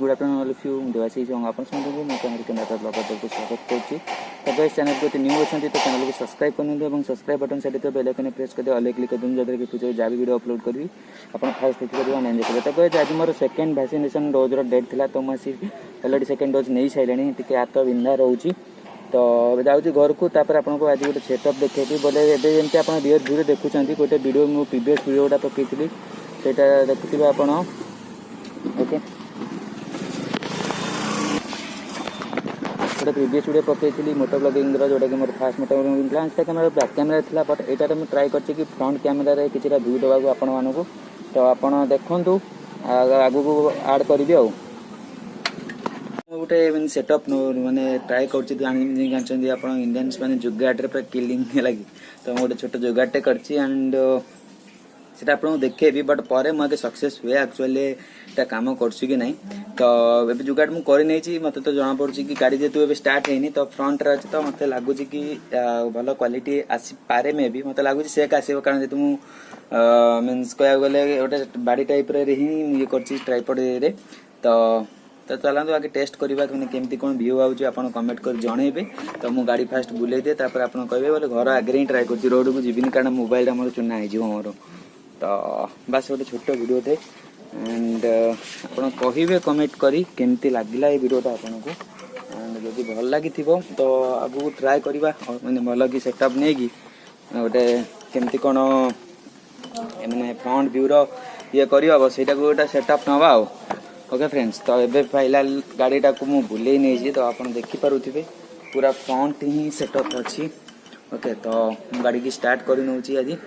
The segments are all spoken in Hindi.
Good afternoon all of you Dewasi आप समझे मैं कैमरा कैमरा ब्लॉगर को स्वागत करुँची। तो गाइस चैनल को न्यू अच्छा तो चैनल को सब्सक्राइब कर सब्सक्राइब बटन साइड तो बेल आइकन प्रेस कर ऑल क्लिक कर जहाँ कि फ्यूचर जहाँ भी वीडियो अपलोड करी आप फास्ट देखिए और एंजॉय करेंगे। तो गाइस आज more second vaccination dose date था तो मुझे अलरेडी सेकेंड डोज नहीं सारे टी हाथ बिंधा रोचे। तो जाऊँगी घर को आपको आज गोटे सेटअप देखेबी बोले जमी आप रियल व्यू देखुं गोटे वीडियो मो प्रीवियस वीडियो गोटा पकई से देखुए आप ओके गोटे प्रीवियस वीडियो पकई मोटो ब्लॉगिंग जोटा कि मोर फास्ट मोटो ब्लॉगिंग था इंस्टा कैमेरा बैक कैमेरा था बट यहाँ मुझे ट्राए कर फ्रंट कैमेरा किसी व्यू देवा आपण मानक तो आप देखु आगू को आड करी आ गोटे सेटअप माने ट्राए कर जानते आप इंडियंस मैंने जुगाड़ पूरा किलिंग लगी तो गोटे छोट जुगाड़े कर सेटा आपको देखेबी बट पर मुझे सक्सेस हुए एक्चुअली काम करछु कि नहीं। तो ये जुगाड़ मुझे कर मत तो जना पड़ी कि गाड़ी जेतु ए स्टार्ट है तो फ्रंट रे अच्छे तो मत लगुच कि भल क्वालिटी आसीपे मे भी मत लगुच सेक आसो कारण जेतु मीन्स कह गले गोटे बाड़ी टाइप ही ये कर ट्राइपॉड रे तो चलते आगे टेस्ट करवा केमती कौन व्यू आउे आप कमेंट कर जनइबे। तो मु गाड़ी फास्ट बुले दिए तापर आप कहे बोले घर आगे ही ट्राए कर रोड को जीविनी कारण मोबाइल मोर चुना हो मोर तो बस गोटे छोट वीडियो थे एंड आप कहे कमेंट करी केमती लगला ये वीडियोटा आपको एंड जब भल लगी तो आगू ट्राए करवा मैंने भल कि सेटअप नहीं कि गोटे केमती कौन मैंने फ्रंट व्यू ये कर से गोटे सेटअप नवा ओके फ्रेंड्स। तो ये फाइनाल गाड़ीटा को मुझे बुले नहीं तो आप देखिपे पूरा फ्रंट ही सेटअप अच्छी ओके। तो गाड़ी की स्टार्ट कर नौची आज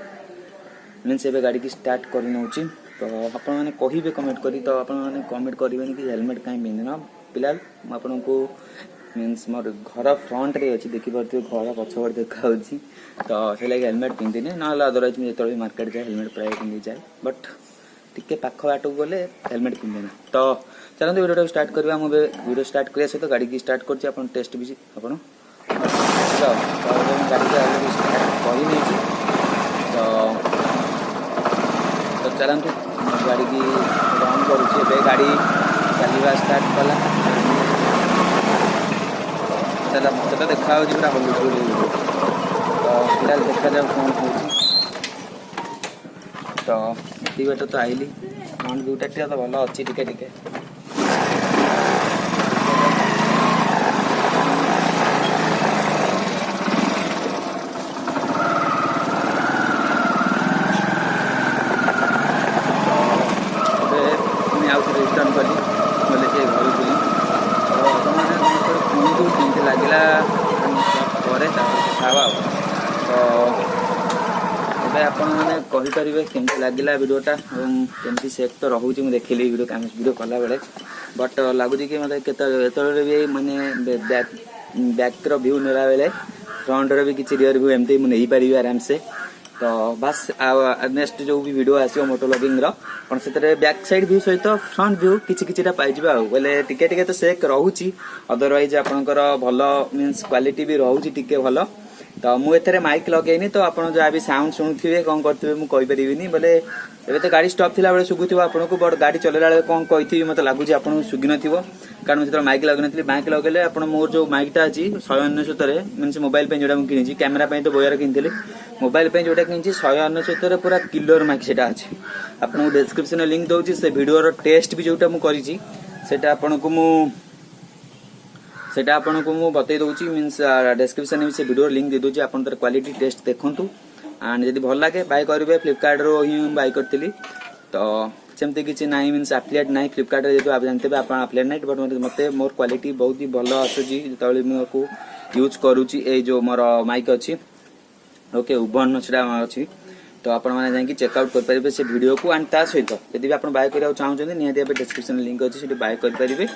मीन्स ए गाड़ी की स्टार्ट कर नौची तो आप मैंने कहे कमेंट करी तो आप कमेंट करेंगे कि हेलमेट कहीं पिंधन फिलहाल आपको मीन्स मोर घर फ्रंट रे अच्छी देखिपे घर पछपट देखा तो से लगे हेलमेट पिंधिनी ना अदरवाइज मुझे जो मार्केट जाए हेलमेट प्राय पिंधि जाए बट टिके पाख बाट को गले हेलमेट पिंधेना। तो चलते वीडियो स्टार्ट करवा मुझे वीडियो स्टार्ट करने सहित गाड़ी की स्टार्ट कर टेस्ट भी आप गाड़ी की अलरेडी स्टार्ट कर तो चलते गाड़ी की रन करुँचे गाड़ी चलवा स्टार्ट कला चला मत तो देखा पूरा हलुल तो फिलहाल देखा जाऊ कौन हो तो ये बाटे तो आइली फ्रंट व्यूटा तो भल अच्छी टिके टिके रिटर्न कली बोले से घर बुली तो केमती लगला खावा तो आपने केमती लगला वीडियोटा केमती सेक तो रोचे मुझे देखिली वीडियो कला बेले बट लगुच कि मतलब केतरे भी माने बैक व्यू नेला बेले फ्रंट भी किसी रियर व्यू एमती मुझे पारि आराम से। तो बस नेक्स्ट जो भी वीडियो आसो मोटो ब्लॉगिंग से बैक साइड व्यू सहित फ्रंट व्यू किसी पाइबा बोले टिके तो सेक रोचे अदरवाइज आपंकर भल मीन्स क्वालिटी भी रोचे टिके भल। तो मुझे माइक लगेनी तो आप जहाँ भी साउंड शुणुवे कौन करेंगे मुझे कहीपरि बोले एवं तो गाड़ी स्टॉप थी बेले शुभुव आपको बट गाड़ी चलला बेले कौन कही मतलब लगुच आपको शुगी न कारण जो माइक लगे माइक लगे आप मोर जो माइकटा अच्छी 199 मीन मोबाइल जोटा मुझे कि कैमेरा तो बोयर किनी मोबाइल जोटा कि 199 पूरा किलर माइक से अच्छे आपको डिस्क्रिप्शन लिंक दूसरी से वीडियो टेस्ट भी जोटा मुझे सेटा आपको मुझे बतई दूसरी मीन्स डिस्क्रिप्शन में से वीडियो लिंक दे दूसरी आप क्वालिटी टेस्ट देखूँ एंड जब भल लगे बाय करेंगे फ्लिपकार्ट ही बाय करी तो सेमती किसी ना मीन्स एफिलिएट ना फ्लिपकार्ट जो आप जानते आप एफिलिएट ना बट मत मोर क्वालिटी बहुत ही भल आसूँ जो यूज करुँची ये जो मोर माइक अच्छी ओके उबन से अच्छी तो आप चेकआउट करेंगे से वीडियो को एंड ता सहित यदि आप बाय करा चाहते निहती डिस्क्रिप्शन लिंक अच्छी से बाय करेंगे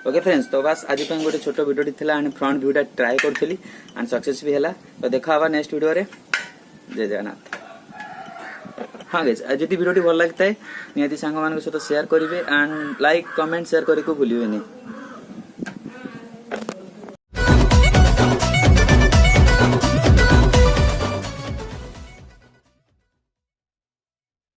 ओके फ्रेंड्स। तो बस आज गोटे छोट वीडियो थी एंड फ्रंट व्यूटा ट्राए करी एंड सक्सेस भी है तो देखा नेक्स्ट वीडियो रे जय जगन्नाथ। हाँ गाइस जब वीडियो भल लगता है निहती सांग मान सहित शेयर करेंगे एंड लाइक कमेंट शेयर करके भूलिए नहीं।